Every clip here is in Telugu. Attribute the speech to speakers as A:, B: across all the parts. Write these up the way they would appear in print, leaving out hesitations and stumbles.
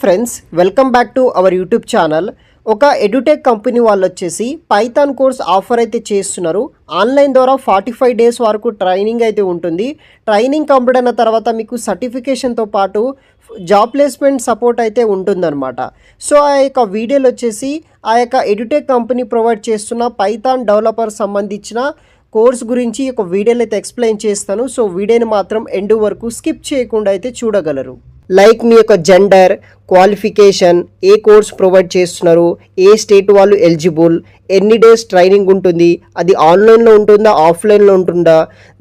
A: Friends welcome back to our YouTube channel. ఒక ఎడ్యుటెక్ కంపెనీ వాళ్ళు వచ్చేసి పైథాన్ కోర్స్ ఆఫర్ అయితే చేస్తున్నారు. ఆన్లైన్ ద్వారా 45 డేస్ వరకు ట్రైనింగ్ అయితే ఉంటుంది. ట్రైనింగ్ కంప్లీట్ అయిన తర్వాత మీకు సర్టిఫికేషన్తో పాటు జాబ్ ప్లేస్మెంట్ సపోర్ట్ అయితే ఉంటుందన్నమాట. సో ఆ యొక్క వీడియోలో వచ్చేసి ఆ యొక్క ఎడ్యుటెక్ కంపెనీ ప్రొవైడ్ చేస్తున్న పైథాన్ డెవలపర్ సంబంధించిన కోర్స్ గురించి ఒక వీడియోలో అయితే ఎక్స్ప్లెయిన్ చేస్తాను. సో వీడియోని మాత్రం ఎండ్ వరకు స్కిప్ చేయకుండా అయితే చూడగలరు. లైక్ మీ యొక్క జెండర్, క్వాలిఫికేషన్, ఏ కోర్స్ ప్రొవైడ్ చేస్తున్నారు, ఏ స్టేట్ వాళ్ళు ఎలిజిబుల్, ఎన్ని డేస్ ట్రైనింగ్ ఉంటుంది, అది ఆన్లైన్లో ఉంటుందా ఆఫ్లైన్లో ఉంటుందా,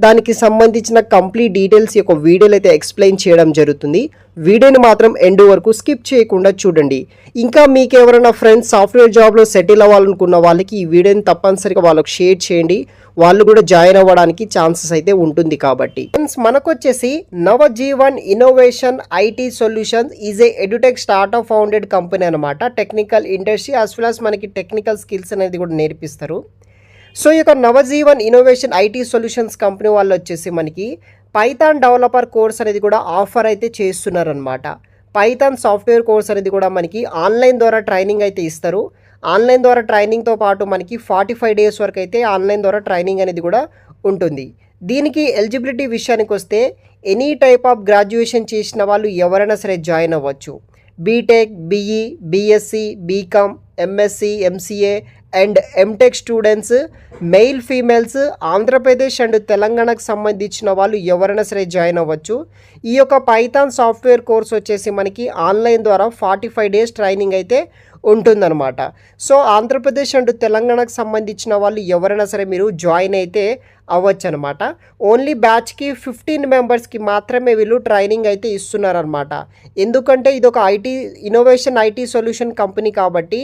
A: దానికి సంబంధించిన కంప్లీట్ డీటెయిల్స్ యొక్క వీడియోలో అయితే ఎక్స్ప్లెయిన్ చేయడం జరుగుతుంది. వీడియోని మాత్రం ఎండ్ వరకు స్కిప్ చేయకుండా చూడండి. ఇంకా మీకు ఎవరైనా ఫ్రెండ్స్ సాఫ్ట్వేర్ జాబ్లో సెటిల్ అవ్వాలనుకున్న వాళ్ళకి ఈ వీడియోని తప్పనిసరిగా వాళ్ళకి షేర్ చేయండి. వాళ్ళు కూడా జాయిన్ అవ్వడానికి ఛాన్సెస్ అయితే ఉంటుంది కాబట్టి. ఫ్రెండ్స్ మనకు వచ్చేసి Navjeevan innovation IT solutions is a edtech startup founded company అనమాట. Technical industry as well as మనకి టెక్నికల్ స్కిల్స్ అనేది కూడా నేర్పిస్తారు. సో ఈ యొక్క Navjeevan innovation IT solutions company వాళ్ళు వచ్చేసి మనకి పైథాన్ డెవలపర్ కోర్స్ అనేది కూడా ఆఫర్ అయితే చేస్తున్నారనమాట. పైథాన్ సాఫ్ట్వేర్ కోర్స్ అనేది కూడా మనకి ఆన్లైన్ ద్వారా ట్రైనింగ్ అయితే ఇస్తారు. ఆన్లైన్ ద్వారా ట్రైనింగ్తో పాటు మనకి 45 డేస్ వరకు అయితే ఆన్లైన్ ద్వారా ట్రైనింగ్ అనేది కూడా ఉంటుంది. దీనికి ఎలిజిబిలిటీ విషయానికి వస్తే ఎనీ టైప్ ఆఫ్ గ్రాడ్యుయేషన్ చేసిన వాళ్ళు ఎవరైనా సరే జాయిన్ అవ్వచ్చు. BTech, BE, BSc, BCom, MSc, MCA and MTech students, male females, Andhra Pradesh and తెలంగాణకు సంబంధించిన వాళ్ళు ఎవరైనా సరే జాయిన్ అవ్వచ్చు. ఈ యొక్క పైథాన్ సాఫ్ట్వేర్ కోర్స్ వచ్చేసి మనకి ఆన్లైన్ ద్వారా 45 డేస్ ట్రైనింగ్ అయితే ఉంటుందన్నమాట. సో ఆంధ్రప్రదేశ్ అండ్ తెలంగాణకు సంబంధించిన వాళ్ళు ఎవరైనా సరే మీరు జాయిన్ అయితే అవ్వచ్చు అనమాట. ఓన్లీ బ్యాచ్కి 15 మెంబర్స్కి మాత్రమే వీళ్ళు ట్రైనింగ్ అయితే ఇస్తున్నారనమాట. ఎందుకంటే ఇది ఒక ఇన్నోవేషన్ ఐటీ సొల్యూషన్ కంపెనీ కాబట్టి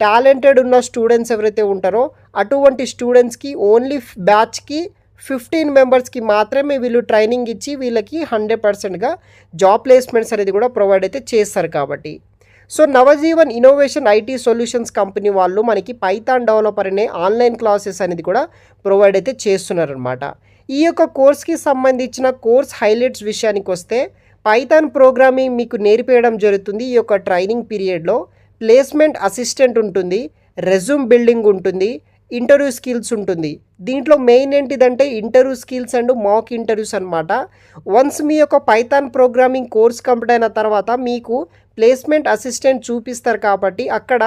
A: టాలెంటెడ్ ఉన్న స్టూడెంట్స్ ఎవరైతే ఉంటారో అటువంటి స్టూడెంట్స్కి ఓన్లీ బ్యాచ్కి 15 మెంబర్స్కి మాత్రమే వీళ్ళు ట్రైనింగ్ ఇచ్చి వీళ్ళకి 100%గా జాబ్ ప్లేస్మెంట్స్ అనేది కూడా ప్రొవైడ్ అయితే చేస్తారు కాబట్టి. So Navjivan innovation IT solutions company వాళ్ళు మనకి పైథాన్ డెవలపర్ అనే ఆన్లైన్ క్లాసెస్ అనేది కూడా ప్రొవైడ్ అయితే చేస్తున్నారనమాట. ఈ యొక్క కోర్స్కి సంబంధించిన కోర్స్ హైలైట్స్ విషయానికి వస్తే పైథాన్ ప్రోగ్రామింగ్ మీకు నేర్పేయడం జరుగుతుంది. ఈ యొక్క ట్రైనింగ్ పీరియడ్లో ప్లేస్మెంట్ అసిస్టెంట్ ఉంటుంది, రెజ్యూమ్ బిల్డింగ్ ఉంటుంది, ఇంటర్వ్యూ స్కిల్స్ ఉంటుంది. దీంట్లో మెయిన్ ఏంటిదంటే interview skills and mock interviews అనమాట. వన్స్ మీ యొక్క పైథాన్ ప్రోగ్రామింగ్ కోర్స్ కంప్లీట్ అయిన తర్వాత మీకు ప్లేస్మెంట్ అసిస్టెంట్ చూపిస్తారు కాబట్టి అక్కడ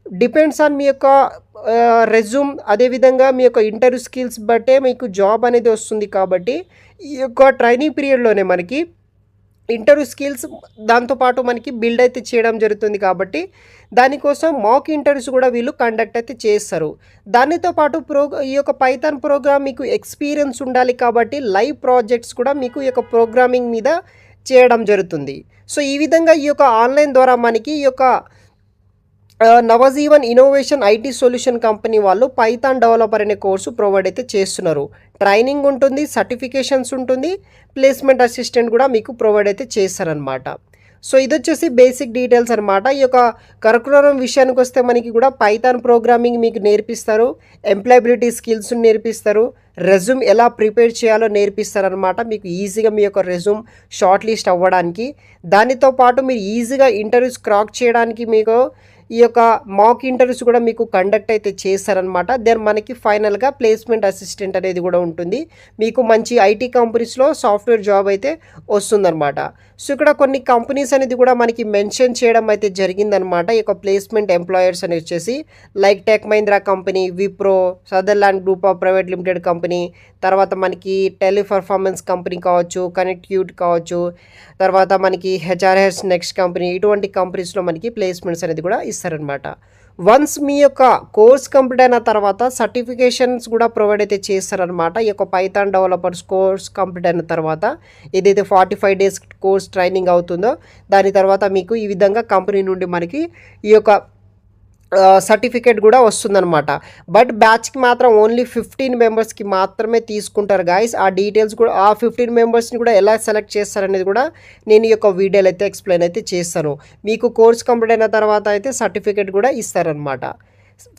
A: డిపెండ్స్ ఆన్ మీ యొక్క రెజ్యూమ్, అదేవిధంగా మీ యొక్క ఇంటర్వ్యూ స్కిల్స్ బట్టే మీకు జాబ్ అనేది వస్తుంది. కాబట్టి ఈ యొక్క ట్రైనింగ్ పీరియడ్లోనే మనకి ఇంటర్వ్యూ స్కిల్స్ దాంతోపాటు మనకి బిల్డ్ అయితే చేయడం జరుగుతుంది. కాబట్టి దానికోసం మాక్ ఇంటర్వ్యూస్ కూడా వీళ్ళు కండక్ట్ అయితే చేస్తారు. దానితో పాటు ఈ యొక్క పైథాన్ ప్రోగ్రామ్ మీకు ఎక్స్పీరియన్స్ ఉండాలి కాబట్టి లైవ్ ప్రాజెక్ట్స్ కూడా మీకు ఈ యొక్క ప్రోగ్రామింగ్ మీద చేయడం జరుగుతుంది. సో ఈ విధంగా ఈ యొక్క ఆన్లైన్ ద్వారా మనకి ఈ యొక్క Navjeevan innovation IT solution company వాళ్ళు పైథాన్ డెవలపర్ అనే కోర్సు ప్రొవైడ్ అయితే చేస్తున్నారు. ట్రైనింగ్ ఉంటుంది, సర్టిఫికేషన్స్ ఉంటుంది, ప్లేస్మెంట్ అసిస్టెంట్ కూడా మీకు ప్రొవైడ్ అయితే చేస్తారనమాట. సో ఇది వచ్చేసి బేసిక్ డీటెయిల్స్ అనమాట. ఈ యొక్క కరికులం విషయానికి వస్తే మనకి కూడా పైథాన్ ప్రోగ్రామింగ్ మీకు నేర్పిస్తారు, ఎంప్లాయబిలిటీ స్కిల్స్ నేర్పిస్తారు, రెజ్యూమ్ ఎలా ప్రిపేర్ చేయాలో నేర్పిస్తారనమాట. మీకు ఈజీగా మీ యొక్క రెజ్యూమ్ షార్ట్ లిస్ట్ అవ్వడానికి, దానితో పాటు మీరు ఈజీగా ఇంటర్వ్యూస్ క్రాక్ చేయడానికి మీకు ఈ యొక్క మాక్ ఇంటర్వ్యూస్ కూడా మీకు కండక్ట్ అయితే చేస్తారనమాట. దెన్ మనకి ఫైనల్గా ప్లేస్మెంట్ అసిస్టెంట్ అనేది కూడా ఉంటుంది. మీకు మంచి ఐటీ కంపెనీస్లో సాఫ్ట్వేర్ జాబ్ అయితే వస్తుందన్నమాట. సో ఇక్కడ కొన్ని కంపెనీస్ అనేది కూడా మనకి మెన్షన్ చేయడం అయితే జరిగిందనమాట. ఈ యొక్క ప్లేస్మెంట్ ఎంప్లాయర్స్ అని వచ్చేసి like tech Mahindra company, Wipro, Sutherland group of private limited company, తర్వాత మనకి టెలిపర్ఫార్మెన్స్ కంపెనీ కావచ్చు, కనెక్ట్యూట్ కావచ్చు, తర్వాత మనకి హెచ్ఆర్ఎస్ నెక్స్ట్ కంపెనీ, ఇటువంటి కంపెనీస్లో మనకి ప్లేస్మెంట్స్ అనేది కూడా ఇస్తారనమాట. వన్స్ మీ యొక్క కోర్స్ కంప్లీట్ అయిన తర్వాత సర్టిఫికేషన్స్ కూడా ప్రొవైడ్ అయితే చేస్తారనమాట. ఈ యొక్క పైథాన్ డెవలపర్స్ కోర్స్ కంప్లీట్ అయిన తర్వాత ఏదైతే 45 డేస్ కోర్స్ ట్రైనింగ్ అవుతుందో దాని తర్వాత మీకు ఈ విధంగా కంపెనీ నుండి మనకి ఈ యొక్క సర్టిఫికేట్ కూడా వస్తుందన్నమాట. బట్ బ్యాచ్కి మాత్రం ఓన్లీ 15 మెంబర్స్కి మాత్రమే తీసుకుంటారు గాయస్. ఆ డీటెయిల్స్ కూడా ఆ 15 మెంబర్స్ని కూడా ఎలా సెలెక్ట్ చేస్తారనేది కూడా నేను ఈ యొక్క వీడియోలో అయితే ఎక్స్ప్లెయిన్ అయితే చేస్తాను. మీకు కోర్స్ కంప్లీట్ అయిన తర్వాత అయితే సర్టిఫికేట్ కూడా ఇస్తారనమాట.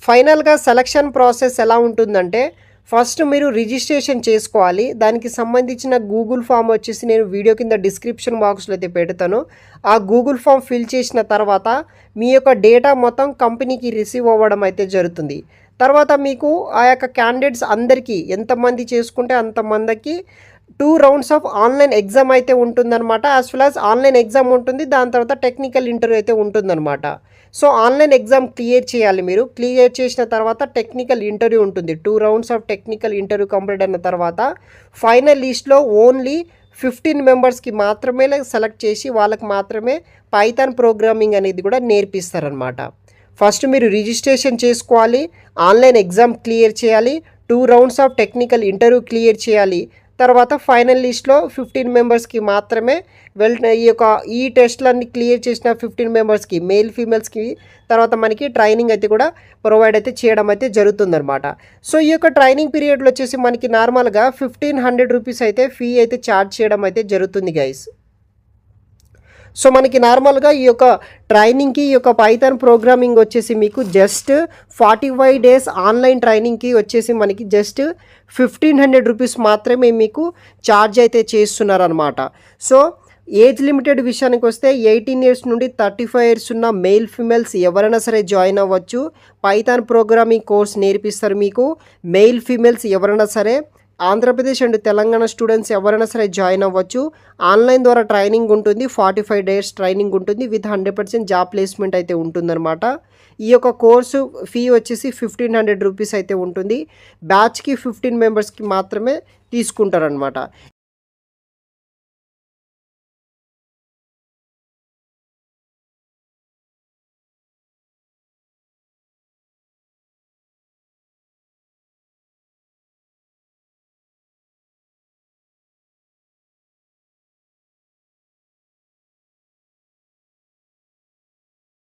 A: ఫైనల్గా సెలక్షన్ ప్రాసెస్ ఎలా ఉంటుందంటే ఫస్ట్ మీరు రిజిస్ట్రేషన్ చేసుకోవాలి. దానికి సంబంధించిన గూగుల్ ఫామ్ వచ్చేసి నేను వీడియో కింద డిస్క్రిప్షన్ బాక్స్లో అయితే పెడతాను. ఆ గూగుల్ ఫామ్ ఫిల్ చేసిన తర్వాత మీ యొక్క డేటా మొత్తం కంపెనీకి రిసీవ్ అవ్వడం అయితే జరుగుతుంది. తర్వాత మీకు ఆ యొక్క క్యాండిడేట్స్ అందరికీ ఎంతమంది చేసుకుంటే అంతమందికి 2 రౌండ్స్ ఆఫ్ ఆన్లైన్ ఎగ్జామ్ అయితే ఉంటుందన్నమాట. As well as online exam ఉంటుంది. దాని తర్వాత టెక్నికల్ ఇంటర్వ్యూ అయితే ఉంటుందన్నమాట. సో ఆన్లైన్ ఎగ్జామ్ క్లియర్ చేయాలి మీరు. క్లియర్ చేసిన తర్వాత టెక్నికల్ ఇంటర్వ్యూ ఉంటుంది. 2 rounds of technical interview complete అయిన తర్వాత ఫైనల్ లిస్ట్లో ఓన్లీ 15 మెంబర్స్కి మాత్రమే సెలెక్ట్ చేసి వాళ్ళకి మాత్రమే పైథాన్ ప్రోగ్రామింగ్ అనేది కూడా నేర్పిస్తారనమాట. ఫస్ట్ మీరు రిజిస్ట్రేషన్ చేసుకోవాలి, ఆన్లైన్ ఎగ్జామ్ క్లియర్ చేయాలి, 2 rounds of technical interview clear చేయాలి. తర్వాత ఫైనల్ లిస్ట్లో 15 మెంబర్స్కి మాత్రమే ఈ టెస్ట్లన్నీ క్లియర్ చేసిన 15 మెంబర్స్కి మేల్ ఫీమేల్స్కి తర్వాత మనకి ట్రైనింగ్ అయితే కూడా ప్రొవైడ్ అయితే చేయడం అయితే జరుగుతుందన్నమాట. సో ఈ యొక్క ట్రైనింగ్ పీరియడ్లో వచ్చేసి మనకి నార్మల్గా 1500 రూపీస్ అయితే ఫీ అయితే ఛార్జ్ చేయడం అయితే జరుగుతుంది గైస్. సో మనకి నార్మల్గా ఈ యొక్క ట్రైనింగ్కి ఈ యొక్క పైథాన్ ప్రోగ్రామింగ్ వచ్చేసి మీకు జస్ట్ 45 డేస్ ఆన్లైన్ ట్రైనింగ్కి వచ్చేసి మనకి జస్ట్ 1500 రూపీస్ మాత్రమే మీకు ఛార్జ్ అయితే చేస్తున్నారనమాట. సో ఏజ్ లిమిటెడ్ విషయానికి వస్తే 18 ఇయర్స్ నుండి 35 ఇయర్స్ ఉన్న మేల్ ఫీమేల్స్ ఎవరైనా సరే జాయిన్ అవ్వచ్చు. పైథాన్ ప్రోగ్రామింగ్ కోర్స్ నేర్పిస్తారు మీకు. మెయిల్ ఫీమేల్స్ ఎవరైనా సరే, ఆంధ్రప్రదేశ్ అండ్ తెలంగాణ స్టూడెంట్స్ ఎవరైనా సరే జాయిన్ అవ్వచ్చు. ఆన్లైన్ ద్వారా ట్రైనింగ్ ఉంటుంది. 45 డేస్ ట్రైనింగ్ ఉంటుంది విత్ 100% జాబ్ ప్లేస్మెంట్ అయితే ఉంటుందన్నమాట. ఈ యొక్క కోర్సు ఫీ వచ్చేసి 1500 రూపీస్ అయితే ఉంటుంది. బ్యాచ్కి 15 మెంబర్స్కి మాత్రమే తీసుకుంటారనమాట.